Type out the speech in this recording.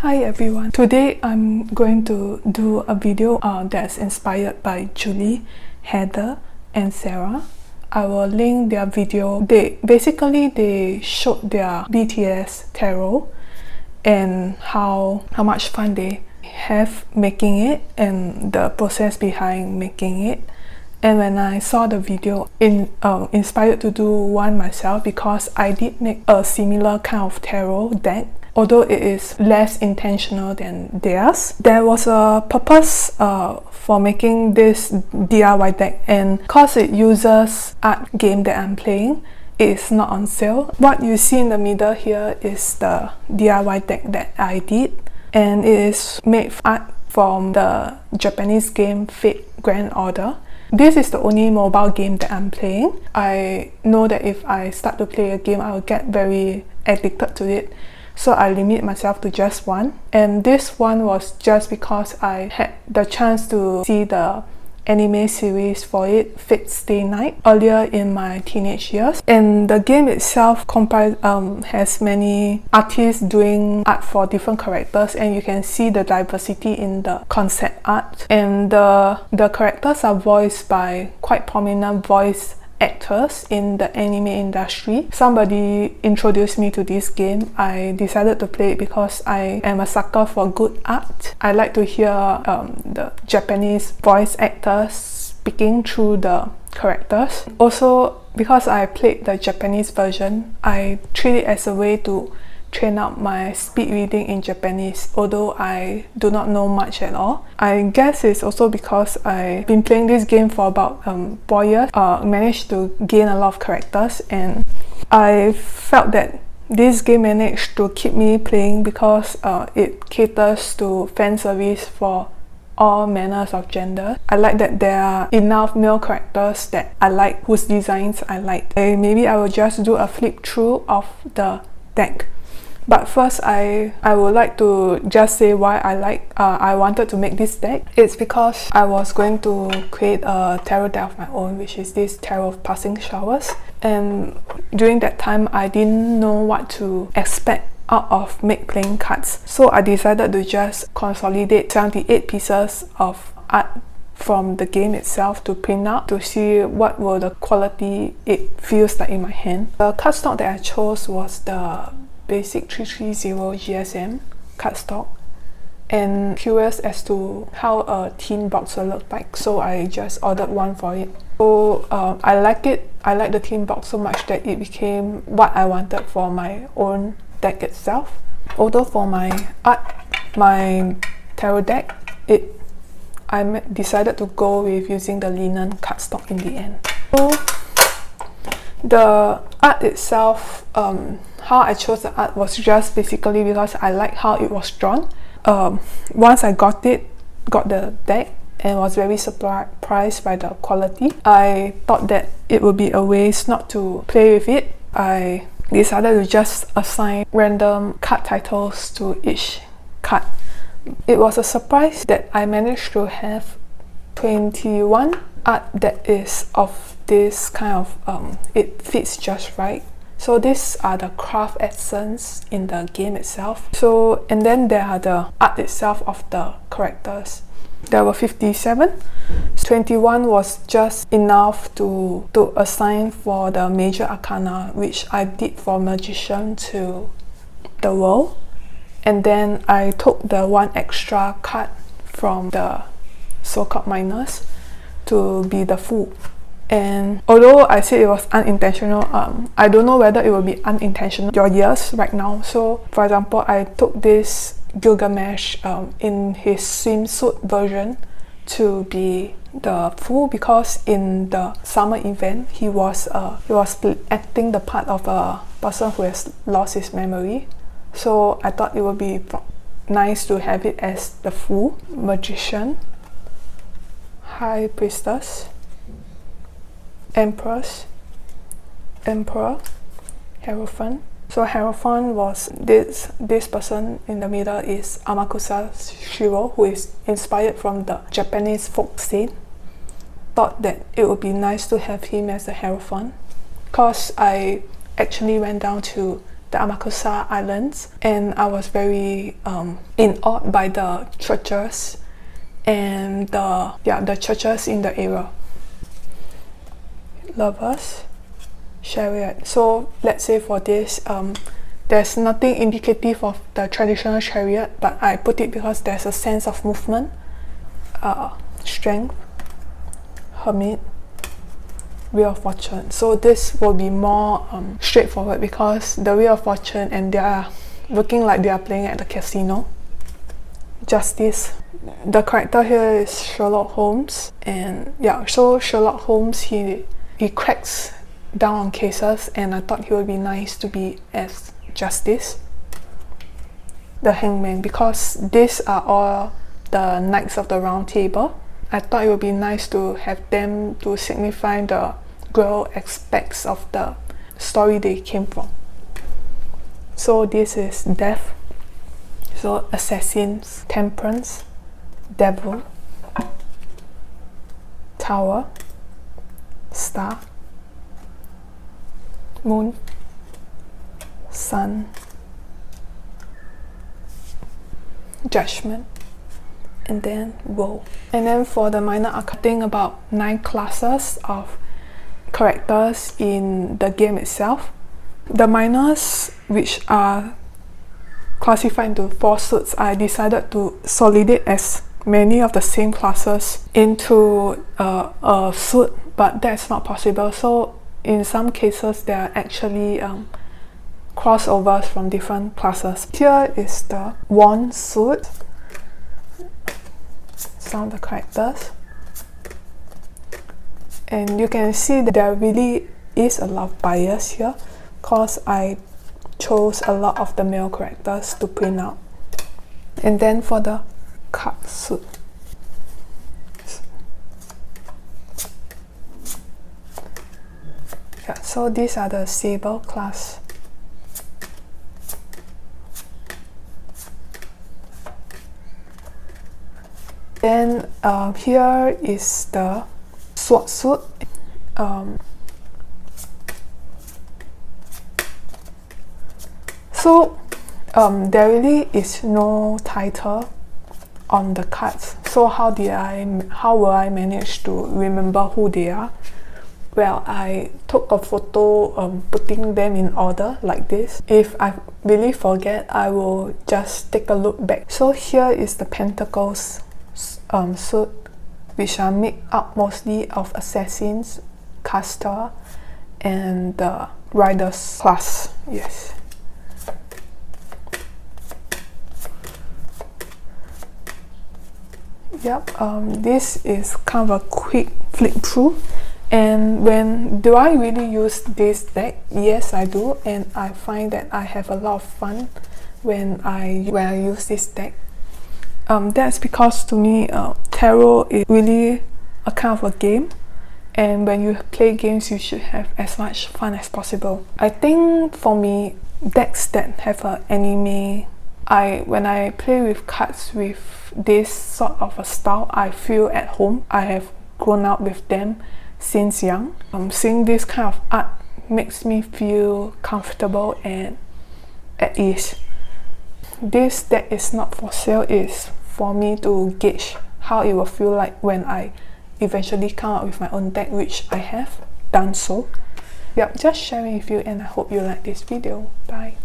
Hi everyone, today I'm going to do a video that's inspired by Julie, Heather and Sarah. I will link their video. They showed their BTS tarot and how much fun they have making it and the process behind making it. And when I saw the video, inspired to do one myself because I did make a similar kind of tarot deck. Although it is less intentional than theirs, there was a purpose for making this DIY deck, and because it uses art game that I'm playing, it is not on sale. What you see in the middle here is the DIY deck that I did, and it is made art from the Japanese game Fate Grand Order. This is the only mobile game that I'm playing. I know that if I start to play a game, I will get very addicted to it. So I limit myself to just one, and this one was just because I had the chance to see the anime series for it, Fate Stay Night, earlier in my teenage years. And the game itself has many artists doing art for different characters, and you can see the diversity in the concept art. And the characters are voiced by quite prominent voice actors in the anime industry. Somebody introduced me to this game. I decided to play it because I am a sucker for good art. I like to hear the Japanese voice actors speaking through the characters. Also, because I played the Japanese version, I treat it as a way to train up my speed reading in Japanese, although I do not know much at all. I guess it's also because I've been playing this game for about 4 years. Managed to gain a lot of characters, and I felt that this game managed to keep me playing because it caters to fan service for all manners of gender. I like that there are enough male characters that I like, whose designs I like. Maybe I will just do a flip through of the deck. But first, I would like to just say why I wanted to make this deck. It's because I was going to create a tarot deck of my own, which is this Tarot of Passing Showers. And during that time, I didn't know what to expect out of playing cards. So I decided to just consolidate 78 pieces of art from the game itself to print out to see what will the quality it feels like in my hand. The cardstock that I chose was the basic 330 GSM cardstock, and curious as to how a tin box will look like, so I just ordered one for it. So I like it. I like the tin box so much that it became what I wanted for my own deck itself. Although for my tarot deck, I decided to go with using the linen cardstock in the end. So the art itself, how I chose the art was just basically because I like how it was drawn. Once I got the deck and was very surprised by the quality, I thought that it would be a waste not to play with it. I decided to just assign random card titles to each card. It was a surprise that I managed to have 21 art that is of this kind of it fits just right. So these are the craft essence in the game itself. So, and then there are the art itself of the characters. There were 57. 21 was just enough to assign for the major arcana, which I did for Magician to the World. And then I took the one extra card from the so-called minors to be the Fool. And although I said it was unintentional, I don't know whether it will be unintentional your ears right now. So for example, I took this Gilgamesh in his swimsuit version to be the Fool, because in the summer event he was acting the part of a person who has lost his memory. So I thought it would be nice to have it as the Fool, Magician, High Priestess, Empress, Emperor, Hierophant. So Hierophant was this person in the middle is Amakusa Shiro, who is inspired from the Japanese folk saint. Thought that it would be nice to have him as a Hierophant, because I actually went down to the Amakusa Islands, and I was very in awe by the churches and the churches in the area. Lovers, chariot. So let's say for this, there's nothing indicative of the traditional chariot, but I put it because there's a sense of movement, strength, hermit, Wheel of Fortune. So this will be more straightforward because the Wheel of Fortune, and they are looking like they are playing at the casino. Justice. The character here is Sherlock Holmes, and yeah, so Sherlock Holmes, he cracks down on cases, and I thought he would be nice to be as Justice. The Hangman, because these are all the Knights of the Round Table, I thought it would be nice to have them to signify the real aspects of the story they came from. So this is Death, so Assassins, Temperance, Devil, Tower, Star, Moon, Sun, Judgment, and then Woe. And then for the minor arcane, about 9 classes of characters in the game itself. The minors, which are classified into 4 suits, I decided to consolidate as many of the same classes into a suit, but that's not possible. So in some cases there are actually crossovers from different classes. Here is the wand suit, some of the characters, and you can see that there really is a lot of bias here because I chose a lot of the male characters to print out. And then for the card suit, yeah, so these are the Sable class. Then here is the sword suit. There really is no title on the cards. So how will I manage to remember who they are? Well, I took a photo putting them in order like this. If I really forget, I will just take a look back. So here is the Pentacles suit, which are made up mostly of Assassins, Caster, and the Riders class. Yes. Yep, this is kind of a quick flip through. And when do I really use this deck? Yes, I do, and I find that I have a lot of fun when I use this deck. That's because to me, tarot is really a kind of a game, and when you play games, you should have as much fun as possible. I think for me, decks that have an anime, when I play with cards with this sort of a style, I feel at home. I have grown up with them since young. Seeing this kind of art makes me feel comfortable and at ease. This deck is not for sale, it's for me to gauge how it will feel like when I eventually come up with my own deck, which I have done so. Yep, just sharing with you, and I hope you like this video. Bye.